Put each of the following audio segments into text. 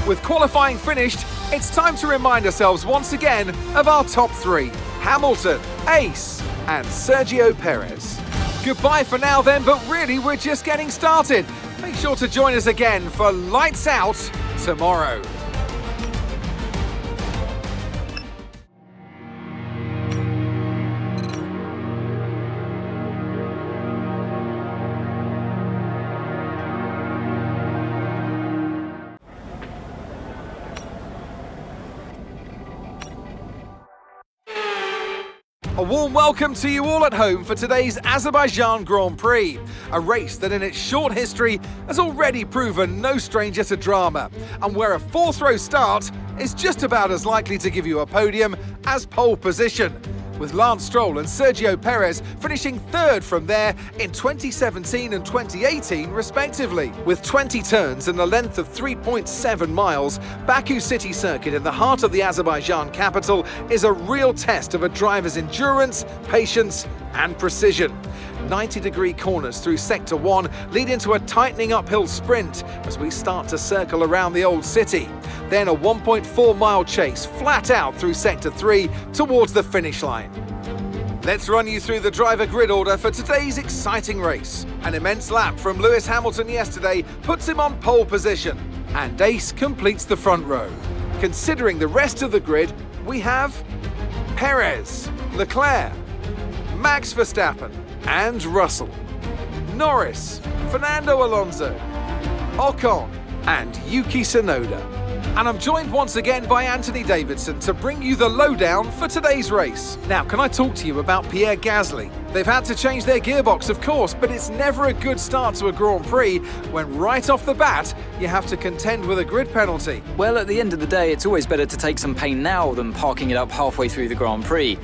With qualifying finished, it's time to remind ourselves once again of our top three: Hamilton, Ace, and Sergio Perez. Goodbye for now then, but really we're just getting started. Make sure to join us again for Lights Out tomorrow. A warm welcome to you all at home for today's Azerbaijan Grand Prix, a race that in its short history has already proven no stranger to drama, and where a fourth-row start is just about as likely to give you a podium as pole position, with Lance Stroll and Sergio Perez finishing third from there in 2017 and 2018 respectively. With 20 turns and a length of 3.7 miles, Baku City Circuit in the heart of the Azerbaijan capital is a real test of a driver's endurance, patience and precision. 90-degree corners through Sector 1 lead into a tightening uphill sprint as we start to circle around the old city. Then a 1.4-mile chase flat out through Sector 3 towards the finish line. Let's run you through the driver grid order for today's exciting race. An immense lap from Lewis Hamilton yesterday puts him on pole position, and Ace completes the front row. Considering the rest of the grid, we have Perez, Leclerc, Max Verstappen and Russell, Norris, Fernando Alonso, Ocon and Yuki Tsunoda. And I'm joined once again by Anthony Davidson to bring you the lowdown for today's race. Now, can I talk to you about Pierre Gasly? They've had to change their gearbox, of course, but it's never a good start to a Grand Prix when right off the bat you have to contend with a grid penalty. Well, at the end of the day, it's always better to take some pain now than parking it up halfway through the Grand Prix.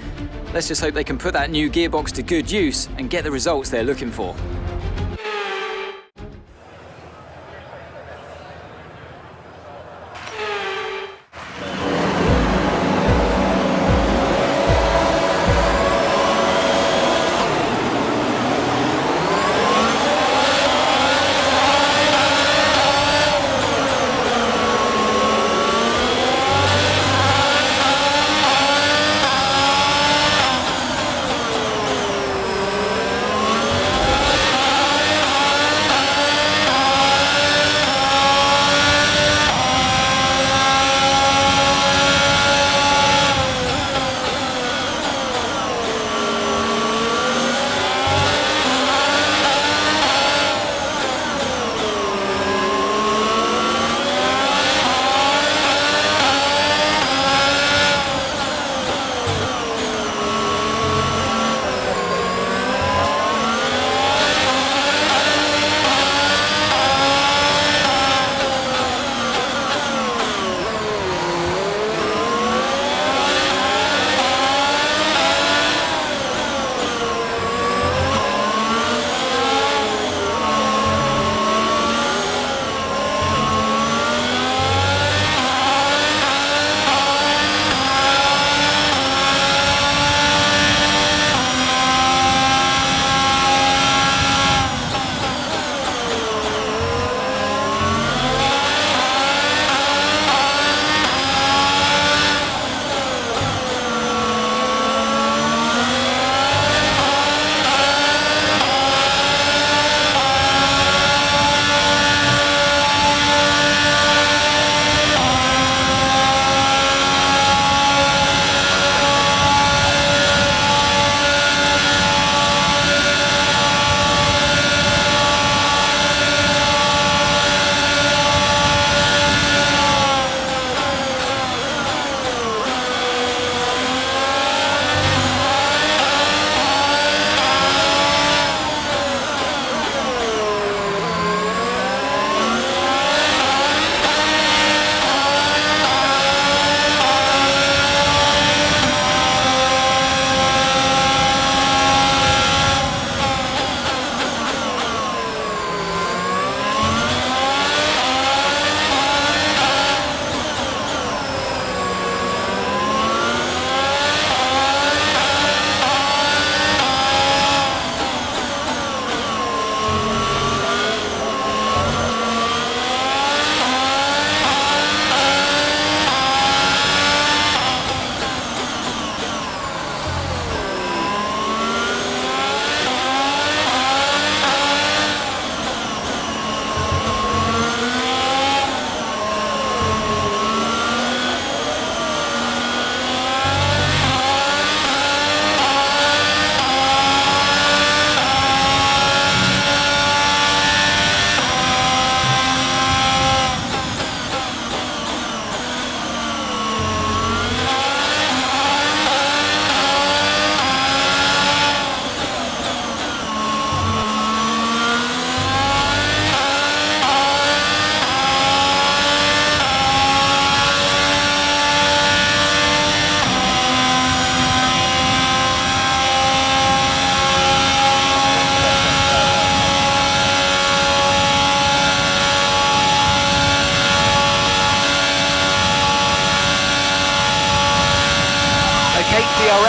Let's just hope they can put that new gearbox to good use and get the results they're looking for.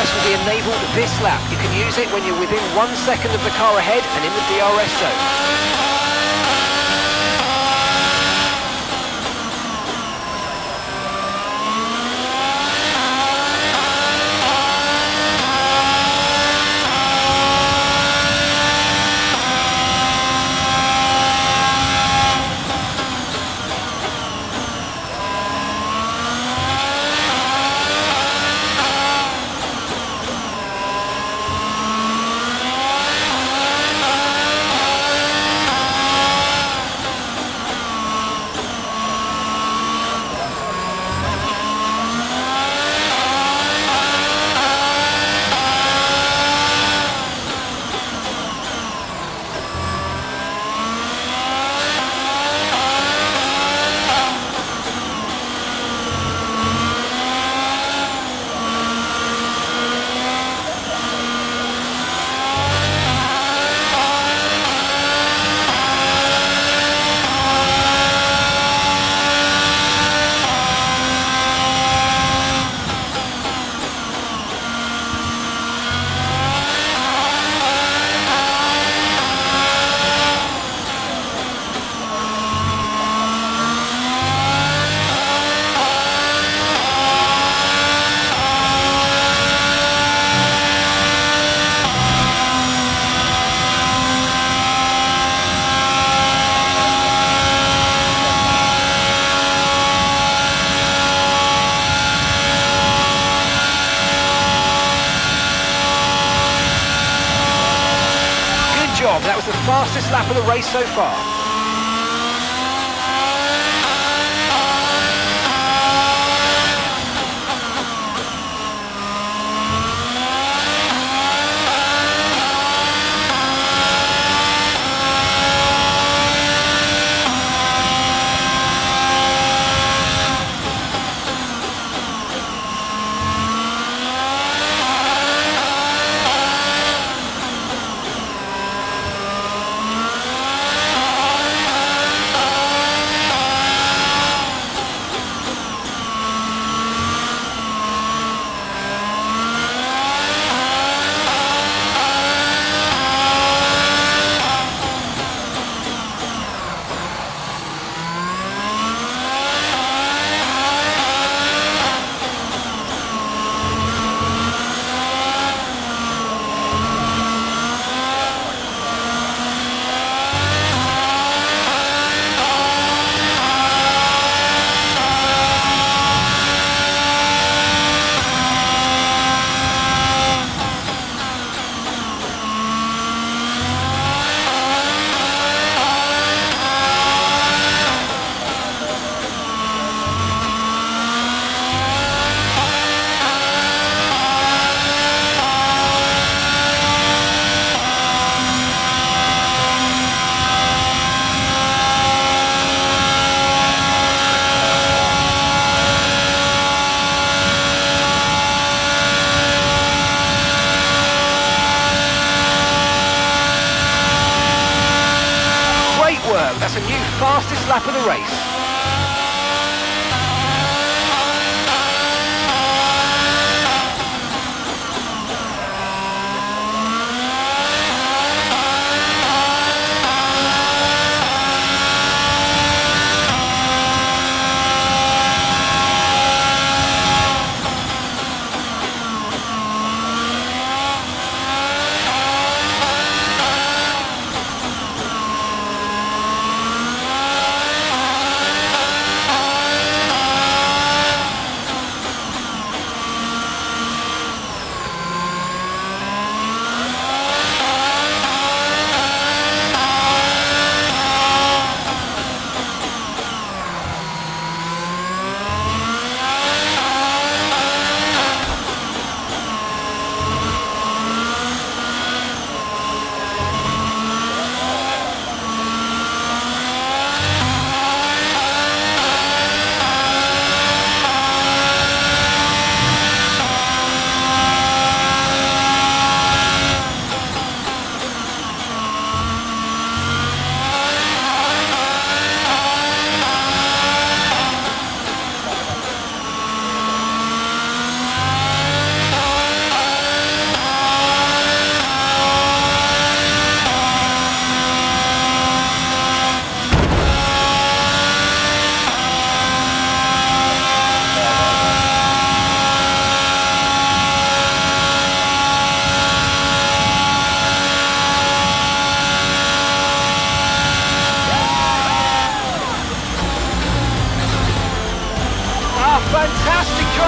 device will be enabled this lap. You can use it when you're within 1 second of the car ahead and in the DRS zone. That was the fastest lap of the race so far. That's a new fastest lap of the race.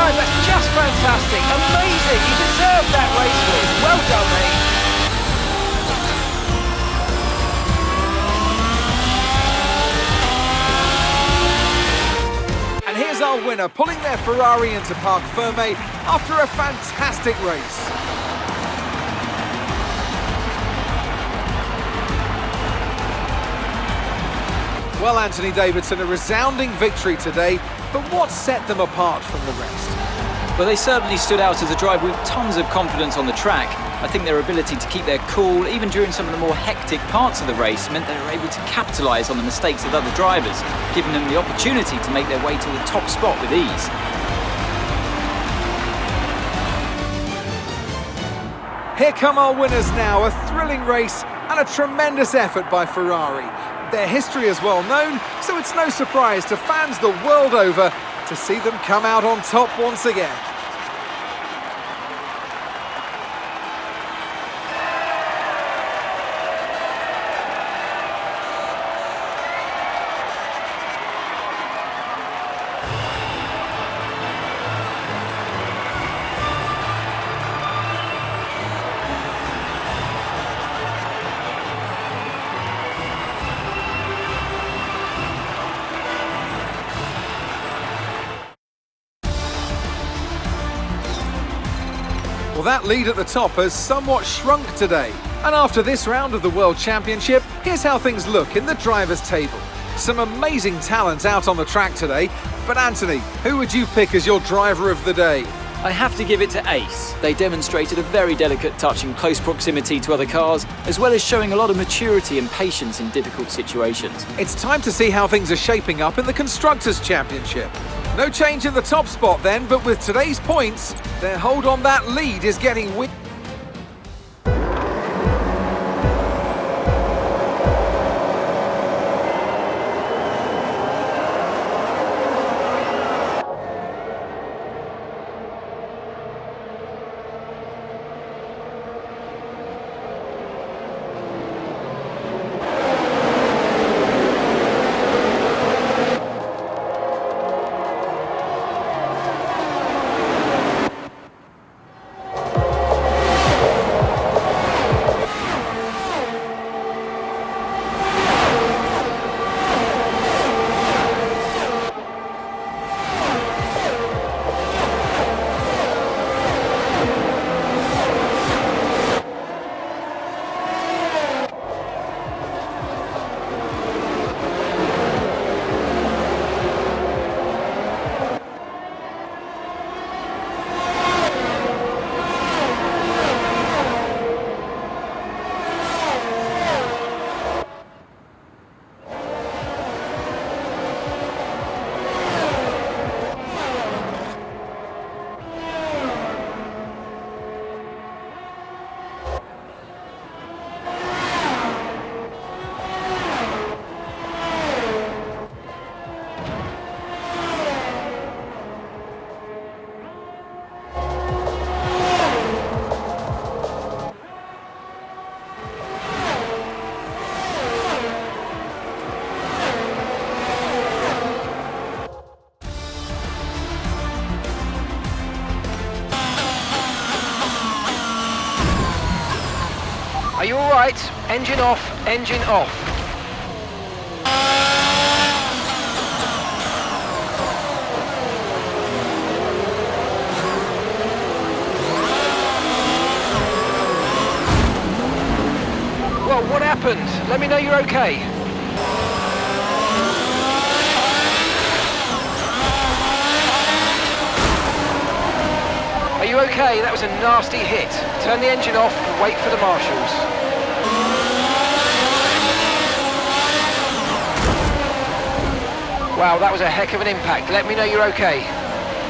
guys, that's just fantastic. Amazing. You deserved that race win. Well done, mate. And here's our winner, pulling their Ferrari into Parc Fermé after a fantastic race. Well, Anthony Davidson, a resounding victory today, but what set them apart from the rest? Well, they certainly stood out as a driver with tons of confidence on the track. I think their ability to keep their cool, even during some of the more hectic parts of the race, meant they were able to capitalise on the mistakes of other drivers, giving them the opportunity to make their way to the top spot with ease. Here come our winners now, a thrilling race and a tremendous effort by Ferrari. Their history is well known, so it's no surprise to fans the world over to see them come out on top once again. Well, that lead at the top has somewhat shrunk today. And after this round of the World Championship, here's how things look in the drivers' table. Some amazing talent out on the track today. But Anthony, who would you pick as your driver of the day? I have to give it to Ace. They demonstrated a very delicate touch in close proximity to other cars, as well as showing a lot of maturity and patience in difficult situations. It's time to see how things are shaping up in the Constructors' Championship. No change in the top spot then, but with today's points, their hold on that lead is getting weak. Are you all right? Engine off, engine off. Well, what happened? Let me know you're okay. Are you okay? That was a nasty hit. Turn the engine off and wait for the marshals. Wow, that was a heck of an impact. Let me know you're okay.